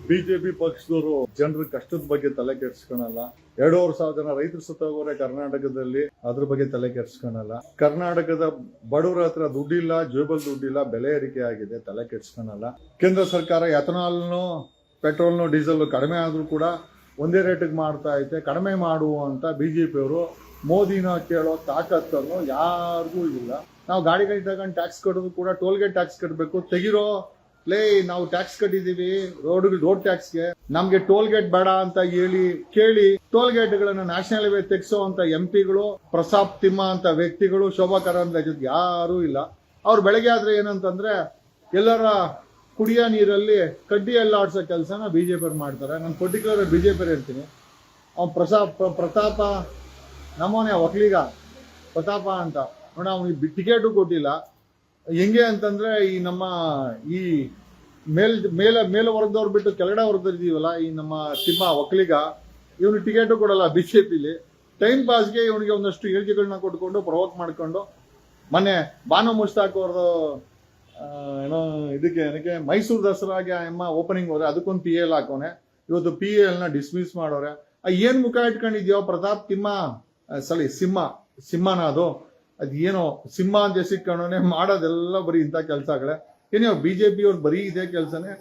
BJP ಪಕ್ಷದವರು ಜನರ ಕಷ್ಟದ ಬಗ್ಗೆ ತಲೆ ಕೆಡಿಸ್ಕೊಳಲ್ಲ. 2,500 ಜನ ರೈತರು ಸತ್ತೋಗೋರೆ ಕರ್ನಾಟಕದಲ್ಲಿ, ಅದ್ರ ಬಗ್ಗೆ ತಲೆ ಕೆಡಿಸ್ಕೊಳಲ್ಲ. ಕರ್ನಾಟಕದ ಬಡವರ ಹತ್ರ ದುಡ್ಡಿಲ್ಲ, ಜೇಬಲ್ ದುಡ್ಡಿಲ್ಲ, ಬೆಲೆ ಏರಿಕೆ ಆಗಿದೆ, ತಲೆ ಕೆಡಿಸ್ಕೊಳಲ್ಲ. ಕೇಂದ್ರ ಸರ್ಕಾರ ಎಥನಾಲ್ನು, ಪೆಟ್ರೋಲ್ನು, ಡೀಸೆಲ್ ಕಡಿಮೆ ಆದ್ರೂ ಕೂಡ ಒಂದೇ ರೇಟಿಗೆ ಮಾಡ್ತಾ ಐತೆ. ಕಡಿಮೆ ಮಾಡುವಂತ ಬಿಜೆಪಿಯವರು ಮೋದಿನ ಕೇಳೋ ತಾಕತ್ತನ್ನು ಯಾರಿಗೂ ಇಲ್ಲ. ನಾವು ಗಾಡಿಗಳು ತಗೊಂಡು ಟ್ಯಾಕ್ಸ್ ಕಟ್ಟೋದು ಕೂಡ ಟೋಲ್ ಗೇಟ್ ಟ್ಯಾಕ್ಸ್ ಕಟ್ಟಬೇಕು. ತೆಗಿರೋ ಲೇ, ನಾವು ಟ್ಯಾಕ್ಸ್ ಕಟ್ಟಿದೀವಿ ರೋಡ್ ಟ್ಯಾಕ್ಸ್ಗೆ, ನಮ್ಗೆ ಟೋಲ್ ಗೇಟ್ ಬೇಡ ಅಂತ ಕೇಳಿ ಟೋಲ್ ಗೇಟ್ ಗಳನ್ನ ನ್ಯಾಷನಲ್ ಹೈವೇ ತೆಗ್ಸೋ ಅಂತ ಎಂಪಿಗಳು, ಪ್ರತಾಪ್ ತಿಮ್ಮ ಅಂತ ವ್ಯಕ್ತಿಗಳು, ಶೋಭಾ ಕರಂದ್ಲಾಜೆ ಜೊತೆ ಯಾರೂ ಇಲ್ಲ. ಅವ್ರು ಬೆಳಗ್ಗೆ ಆದ್ರೆ ಏನಂತಂದ್ರೆ ಎಲ್ಲರ ಕುಡಿಯೋ ನೀರಲ್ಲಿ ಕಡ್ಡಿ ಎಲ್ಲ ಆಡ್ಸೋ ಕೆಲಸನ ಬಿಜೆಪಿ ಮಾಡ್ತಾರೆ. ನಾನು ಪರ್ಟಿಕ್ಯುಲರ್ ಬಿಜೆಪಿ ಹೇಳ್ತೀನಿ. ಅವ್ನು ಪ್ರತಾಪ ನಮ್ಮೋನೆ ಒಕ್ಲಿಗ ಪ್ರತಾಪ ಅಂತ ನೋಡ, ಅವ್ನಿಗೆ ಟಿಕೆಟು ಕೊಟ್ಟಿಲ್ಲ. ಹೆಂಗೆ ಅಂತಂದ್ರೆ ಈ ನಮ್ಮ ಈ ಮೇಲೆ ವರ್ಗದವ್ರು ಬಿಟ್ಟು ಕೆಳಗಡೆ ವರ್ಗದಿದೀವಲ್ಲ, ಈ ನಮ್ಮ ತಿಮ್ಮ ಒಕ್ಕಲಿಗ, ಇವನು ಟಿಕೆಟು ಕೊಡಲ್ಲ ಬಿಜೆಪಿಲಿ. ಟೈಮ್ ಪಾಸ್ಗೆ ಇವನಿಗೆ ಒಂದಷ್ಟು ಹೇಳಿಕೆಗಳನ್ನ ಕೊಟ್ಕೊಂಡು ಪ್ರವೋಕ್ ಮಾಡ್ಕೊಂಡು, ಮೊನ್ನೆ ಬಾನು ಮುಷ್ತಾಕ್ ಅವ್ರದ್ದು ಏನೋ ಇದಕ್ಕೆ ಮೈಸೂರು ದಸರಾಗೆ ಅಮ್ಮ ಓಪನಿಂಗ್ ಹೋದ್ರೆ ಅದಕ್ಕೊಂದು PL ಹಾಕೋನೆ. ಇವತ್ತು PL ನ ಡಿಸ್ಮಿಸ್ ಮಾಡೋರೆ. ಏನ್ ಮುಖ ಇಟ್ಕೊಂಡಿದ್ಯೋ ಪ್ರತಾಪ್ ತಿಮ್ಮ, ಸಿಂಹನ ಅದ್ ಏನೋ ಸಿಂಹ ಅಂತ ಸಿಕ್ಕೊಂಡೋನೆ ಮಾಡೋದೆಲ್ಲ ಬರೀ ಇಂಥ ಕೆಲ್ಸಗಳೇ. ಏನೋ ಬಿಜೆಪಿ ಅವ್ರು ಬರೀ ಇದೇ ಕೆಲ್ಸನೇ.